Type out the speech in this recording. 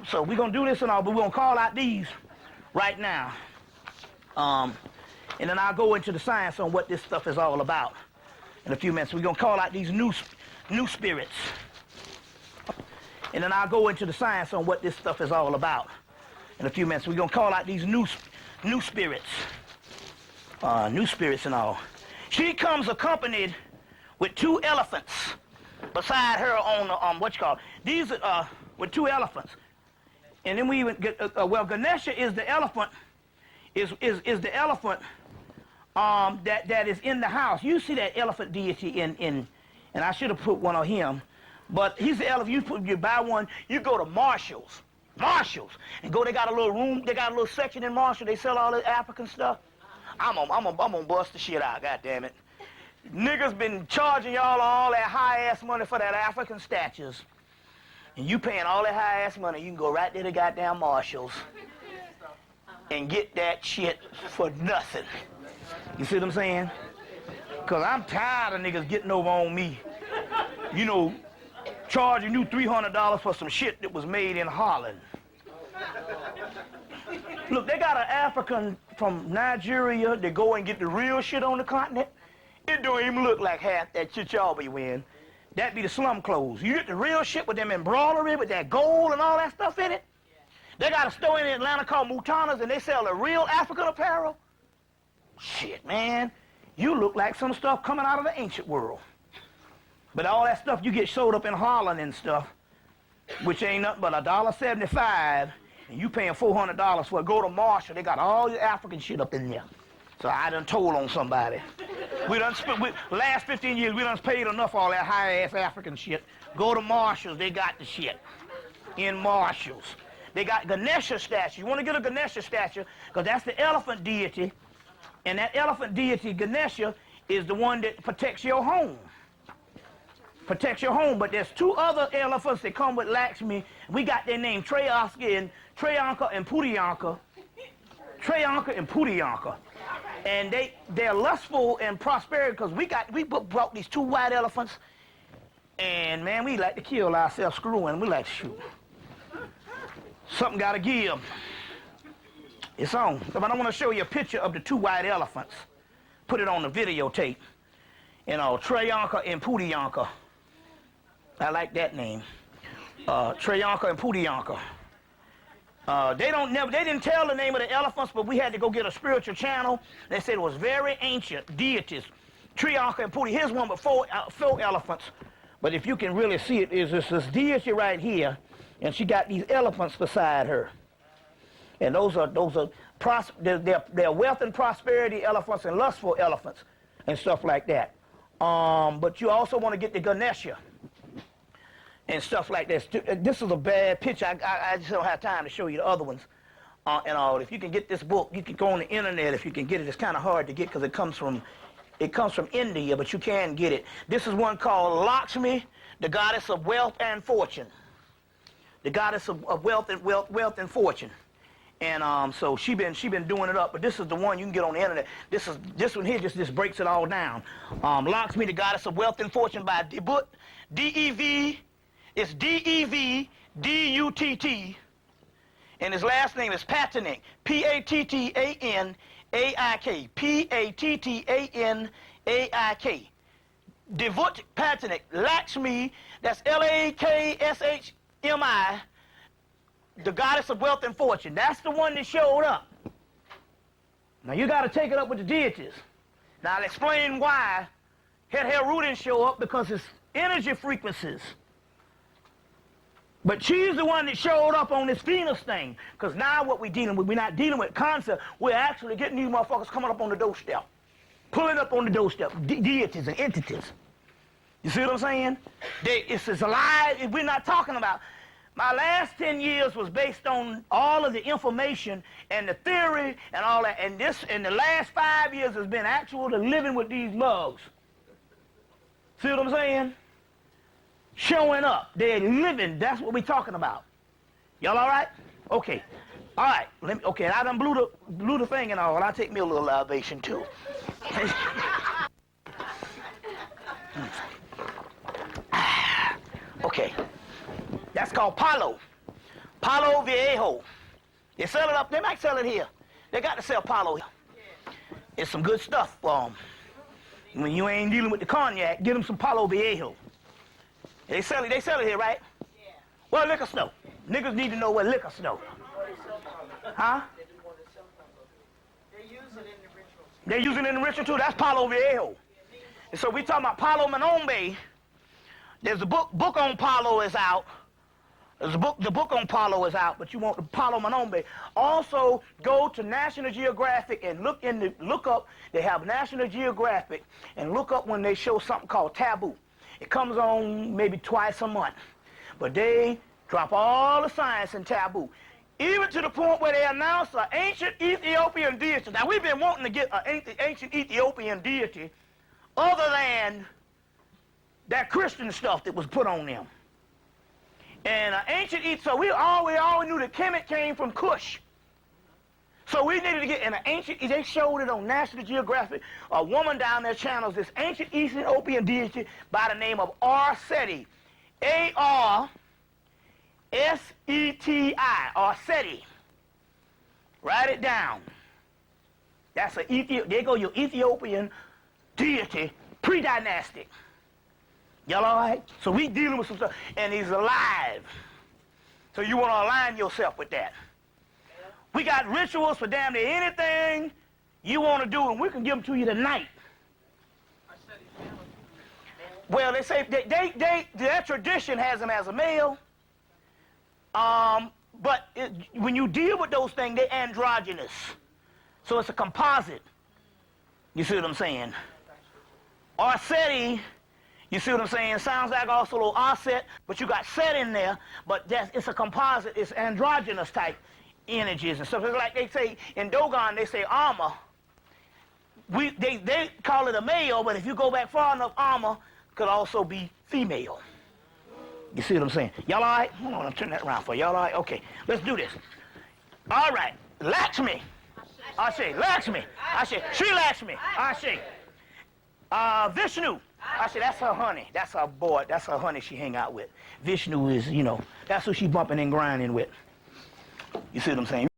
So we're going to do this and all, but we're going to call out these right now. And then I'll go into the science on what this stuff is all about in a few minutes. We're going to call out these new spirits. And then I'll go into the science on what this stuff is all about in a few minutes. We're going to call out these new spirits. New spirits and all. She comes accompanied with 2 elephants beside her on what you call. These are with 2 elephants. And then we even get, well, Ganesha is the elephant, is the elephant that is in the house. You see that elephant deity in and I should have put one on him, but he's the elephant. You buy one, you go to Marshall's, and go. They got a little room, they got a little section in Marshall. They sell all the African stuff. I'm gonna bust the shit out. God damn it, niggas been charging y'all all that high ass money for that African statues. And you paying all that high-ass money, you can go right there to goddamn Marshall's and get that shit for nothing. You see what I'm saying? Because I'm tired of niggas getting over on me. You know, charging you $300 for some shit that was made in Holland. Look, they got an African from Nigeria that go and get the real shit on the continent. It don't even look like half that shit y'all be wearing. That be the slum clothes. You get the real shit with them embroidery, with that gold and all that stuff in it. They got a store in Atlanta called Mutana's, and they sell the real African apparel. Shit, man. You look like some stuff coming out of the ancient world. But all that stuff you get sold up in Holland and stuff, which ain't nothing but $1.75, and you paying $400 for it. Go to Marshall, they got all your African shit up in there. So I done told on somebody. We done spent, last 15 years, we done paid enough for all that high-ass African shit. Go to Marshall's, they got the shit. In Marshall's. They got Ganesha statue. You want to get a Ganesha statue, because that's the elephant deity. And that elephant deity, Ganesha, is the one that protects your home. Protects your home. But there's 2 other elephants that come with Lakshmi. We got their name, Treyanka and Putiyanka. Treyanka and Putiyanka. And they're lustful and prosperity, because we brought these 2 white elephants, and man, we like to kill ourselves screwing. We like to shoot. Something got to give. It's on. But I want to show you a picture of the 2 white elephants. Put it on the videotape. You know, Treyanka and Putiyanka. I like that name. Treyanka and Putiyanka. They didn't tell the name of the elephants, but we had to go get a spiritual channel. They said it was very ancient deities. Treyanka and Puti. Here's one with 4 elephants. But if you can really see it, is this deity right here, and she got these elephants beside her. And those are they're wealth and prosperity elephants and lustful elephants and stuff like that. But you also want to get the Ganesha and stuff like this. This is a bad picture. I just don't have time to show you the other ones and all. If you can get this book, you can go on the internet. If you can get it, it's kind of hard to get because it comes from India, but you can get it. This is one called Lakshmi, the goddess of wealth and fortune. The goddess of wealth and fortune. And so she been doing it up. But this is the one you can get on the internet. This one here just breaks it all down. Lakshmi, the goddess of wealth and fortune by D-E-V. It's D-E-V-D-U-T-T, and his last name is Pattanik, P-A-T-T-A-N-A-I-K, P-A-T-T-A-N-A-I-K. Devut Pattanik, Lakshmi, that's L-A-K-S-H-M-I, the goddess of wealth and fortune. That's the one that showed up. Now you got to take it up with the deities. Now I'll explain why Heru didn't show up, because it's energy frequencies. But she's the one that showed up on this Venus thing. Because now what we're dealing with, we're not dealing with concept. We're actually getting these motherfuckers coming up on the doorstep. Pulling up on the doorstep. Deities and entities. You see what I'm saying? It's alive. We're not talking about. My last 10 years was based on all of the information and the theory and all that. And the last 5 years has been actual to living with these mugs. See what I'm saying? Showing up. They're living. That's what we're talking about. Y'all all right? Okay. All right. Okay, I done blew the thing and all. I'll take me a little libation, too. Okay. That's called Palo. Palo Viejo. They sell it up. They might sell it here. They got to sell Palo here. It's some good stuff. When you ain't dealing with the cognac, get them some Palo Viejo. They sell it here, right? Yeah. Well, liquor store. Niggas need to know what liquor store. Huh? They use it in the ritual. They use it in the ritual too. That's Palo Viejo. And so we talking about Palo Manombe. There's a book on Palo is out. The book on Palo is out, but you want the Palo Manombe. Also, go to National Geographic and look up. They have National Geographic and look up when they show something called Taboo. It comes on maybe twice a month, but they drop all the science in Taboo, even to the point where they announce an ancient Ethiopian deity. Now we've been wanting to get an ancient Ethiopian deity, other than that Christian stuff that was put on them. And so we always knew that Kemet came from Kush. So we needed to get an they showed it on National Geographic. A woman down there channels this ancient Ethiopian deity by the name of Aar-Seti. A-R-S-E-T-I, Aar-Seti. Write it down. That's there go your Ethiopian deity, pre-dynastic. Y'all all right? So we dealing with some stuff, and he's alive. So you want to align yourself with that. We got rituals for damn near anything you want to do, and we can give them to you tonight. Well, they say their tradition has them as a male, but when you deal with those things, they're androgynous. So it's a composite. You see what I'm saying? Aar-Seti, you see what I'm saying? Sounds like also a little offset, but you got set in there, but it's a composite, it's androgynous type energies and stuff. It's like they say in Dogon, they say armor. They call it a male, but if you go back far enough, armor could also be female. You see what I'm saying? Y'all all right? Hold on, I'm turning that around for y'all all right? Okay, let's do this. All right, Lakshmi. Ashe, Lakshmi. Ashe, Sri Lakshmi. Ashe. Vishnu. I said, that's her honey. That's her boy. That's her honey she hang out with. Vishnu is, that's who she bumping and grinding with. You see what I'm saying?